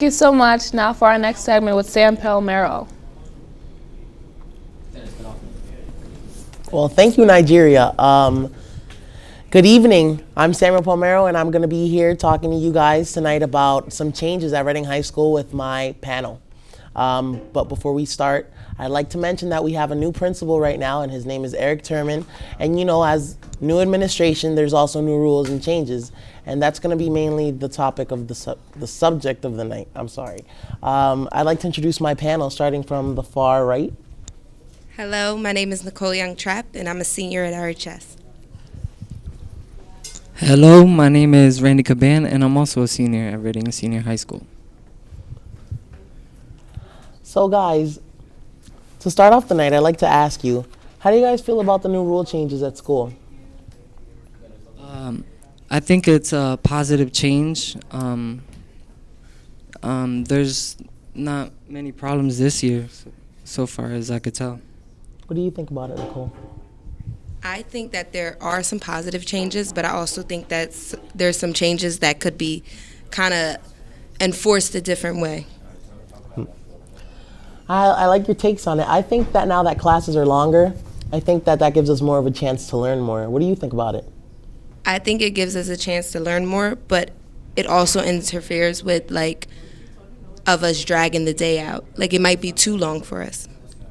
Thank you so much. Now for our next segment with Sam Palmero. Well, thank you, Nigeria. Good evening. I'm Samuel Palmero, and I'm going to be here talking to you guys tonight about some changes at Reading High School with my panel. But before we start, I'd like to mention that we have a new principal right now, and his name is Eric Turman. And as new administration, there's also new rules and changes, and that's going to be mainly the topic of the subject of the night. I'm sorry. I'd like to introduce my panel, starting from the far right. Hello, my name is Nicole Young Trapp, and I'm a senior at RHS. Hello, my name is Randy Caban, and I'm also a senior at Reading Senior High School. So, guys, to start off the night, I'd like to ask you, how do you guys feel about the new rule changes at school? I think it's a positive change. There's not many problems this year, so far as I could tell. What do you think about it, Nicole? I think that there are some positive changes, but I also think that there's some changes that could be kind of enforced a different way. I like your takes on it. I think that now that classes are longer, I think that gives us more of a chance to learn more. What do you think about it? I think it gives us a chance to learn more, but it also interferes with, of us dragging the day out. It might be too long for us.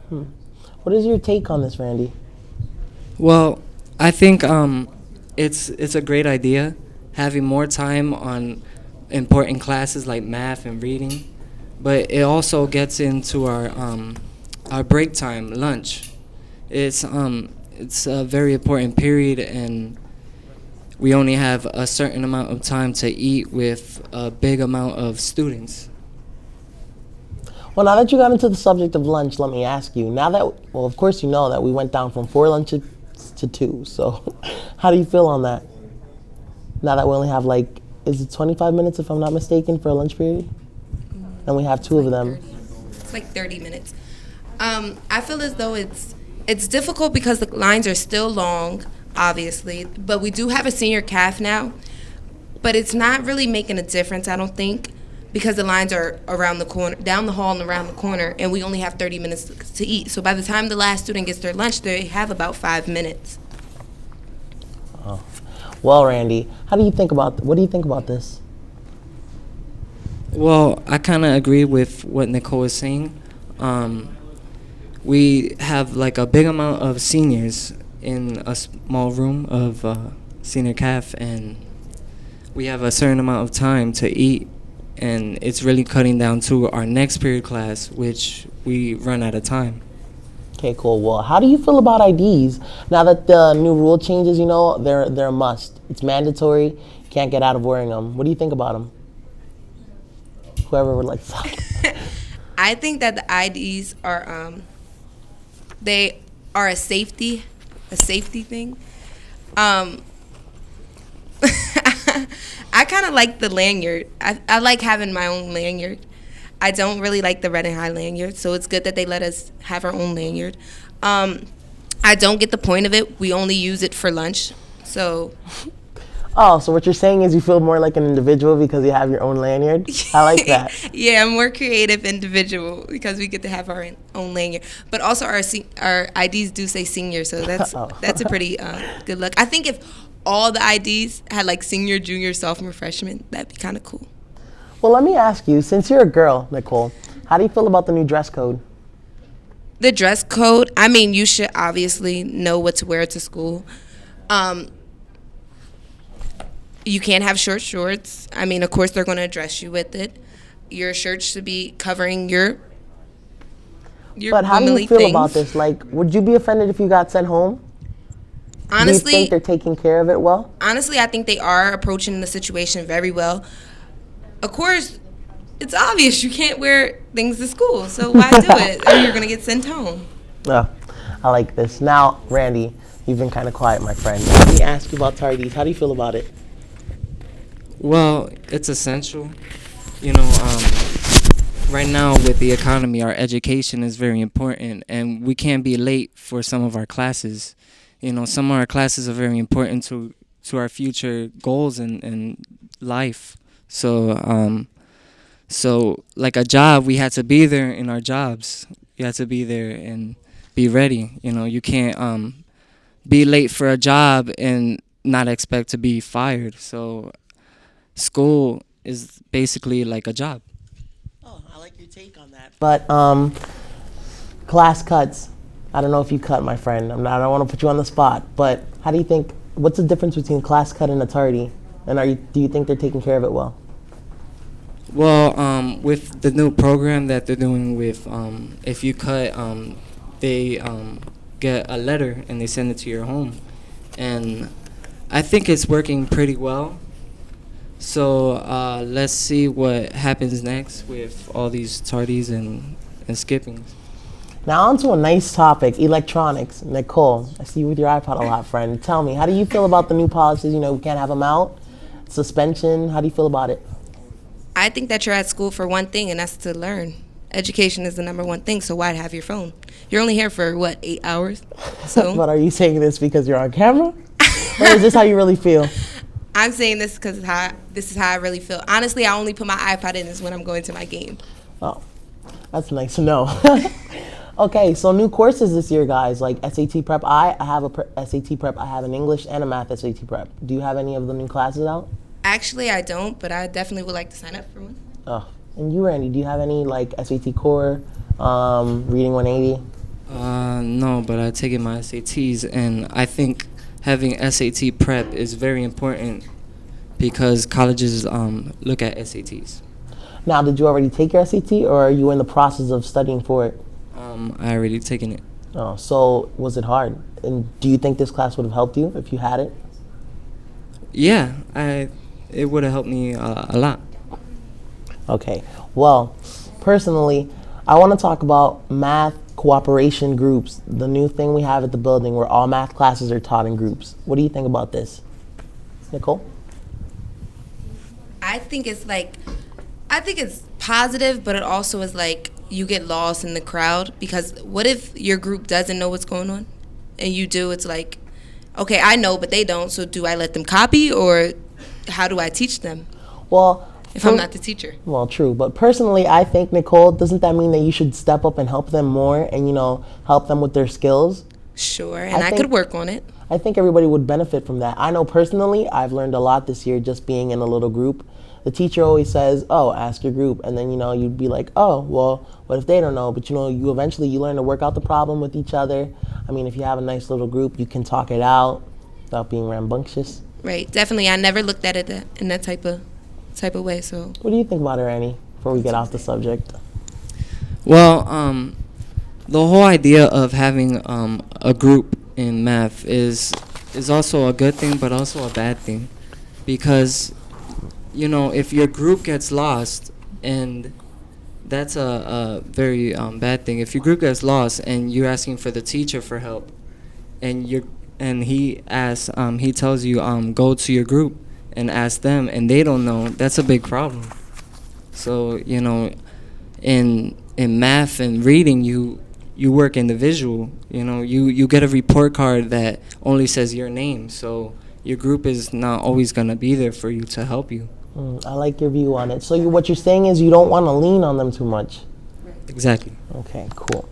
What is your take on this, Randy? Well, I think it's a great idea, having more time on important classes like math and reading, but it also gets into our break time, lunch. It's a very important period, and we only have a certain amount of time to eat with a big amount of students. Well, now that you got into the subject of lunch, let me ask you. Of course you know that we went down from 4 lunches to 2. So how do you feel on that? Now that we only have is it 25 minutes if I'm not mistaken for a lunch period? And we have 2 of them. It's 30 minutes. I feel as though it's difficult because the lines are still long, obviously, but we do have a senior CAF now, but it's not really making a difference, I don't think, because the lines are around the corner, down the hall and around the corner, and we only have 30 minutes to eat. So by the time the last student gets their lunch, they have about 5 minutes. Oh. Well, Randy, what do you think about this? Well, I kind of agree with what Nicole is saying. We have a big amount of seniors in a small room of senior CAF, and we have a certain amount of time to eat, and it's really cutting down to our next period class, which we run out of time. Okay, cool. Well, how do you feel about IDs? Now that the new rule changes, they're a must. It's mandatory. You can't get out of wearing them. What do you think about them? Whoever would like to talk. I think that the IDs are they are a safety thing. I kind of like the lanyard. I like having my own lanyard. I don't really like the Reading High lanyard, so it's good that they let us have our own lanyard. I don't get the point of it. We only use it for lunch, so. Oh, so what you're saying is you feel more like an individual because you have your own lanyard? I like that. Yeah, a more creative individual because we get to have our own lanyard. But also our IDs do say senior, so that's a pretty good look. I think if all the IDs had senior, junior, sophomore, freshman, that'd be kind of cool. Well, let me ask you, since you're a girl, Nicole, how do you feel about the new dress code? The dress code, you should obviously know what to wear to school. You can't have short shorts. Of course, they're going to address you with it. Your shirt should be covering your But how do you feel things. about this? Would you be offended if you got sent home? Honestly, do you think they're taking care of it well? Honestly, I think they are approaching the situation very well. Of course, it's obvious you can't wear things to school, so why do it? Or you're going to get sent home. Oh, I like this. Now, Randy, you've been kind of quiet, my friend. Let me ask you about tardies. How do you feel about it? Well, it's essential. Right now with the economy, our education is very important, and we can't be late for some of our classes. Some of our classes are very important to our future goals and life. So So like a job, we had to be there in our jobs. You had to be there and be ready. You know, you can't be late for a job and not expect to be fired. So school is basically like a job. Oh, I like your take on that. But class cuts. I don't know if you cut, my friend. I don't want to put you on the spot, but how do you think? What's the difference between class cut and a tardy? And do you think they're taking care of it well? Well, with the new program that they're doing with, if you cut, they get a letter and they send it to your home. And I think it's working pretty well. So let's see what happens next with all these tardies and skippings. Now on to a nice topic, electronics. Nicole, I see you with your iPod a lot, friend. Tell me, how do you feel about the new policies? You know, we can't have them out. Suspension, how do you feel about it? I think that you're at school for one thing, and that's to learn. Education is the number one thing, so why have your phone? You're only here for, what, 8 hours? So But are you saying this because you're on camera? Or is this how you really feel? I'm saying this because this is how I really feel. Honestly, I only put my iPod in is when I'm going to my game. Oh, that's nice to know. Okay, so new courses this year, guys, like SAT prep. I have a SAT prep. I have an English and a math SAT prep. Do you have any of the new classes out? Actually, I don't, but I definitely would like to sign up for one. Oh, and you, Randy, do you have any like SAT core, reading 180? No, but I've taken my SATs, and I think having SAT prep is very important because colleges look at SATs. Now, did you already take your SAT, or are you in the process of studying for it? I already taken it. Oh, so was it hard? And do you think this class would have helped you if you had it? Yeah, it would have helped me a lot. Okay, well, personally, I want to talk about math cooperation groups, the new thing we have at the building where all math classes are taught in groups. What do you think about this? Nicole? I think it's positive, but it also is like you get lost in the crowd because what if your group doesn't know what's going on and you do? It's like, okay, I know, but they don't, so do I let them copy or how do I teach them Well, if I'm not the teacher? Well, true. But personally, I think, Nicole, doesn't that mean that you should step up and help them more and, help them with their skills? Sure, and I think- could work on it. I think everybody would benefit from that. I know personally, I've learned a lot this year just being in a little group. The teacher always says, oh, ask your group. And then, you'd be like, oh, well, what if they don't know? But, you eventually you learn to work out the problem with each other. I mean, if you have a nice little group, you can talk it out without being rambunctious. Right, definitely. I never looked at it in that type of way, so. What do you think about it, Annie, before we get off the subject? Well, the whole idea of having a group in math is also a good thing, but also a bad thing, because if your group gets lost, and that's a very bad thing. If your group gets lost and you're asking for the teacher for help, and he tells you go to your group and ask them, and they don't know, that's a big problem. So in math and reading, you work individual. You get a report card that only says your name, so your group is not always gonna be there for you to help you. I like your view on it. So what you're saying is you don't want to lean on them too much. Exactly. Okay, cool.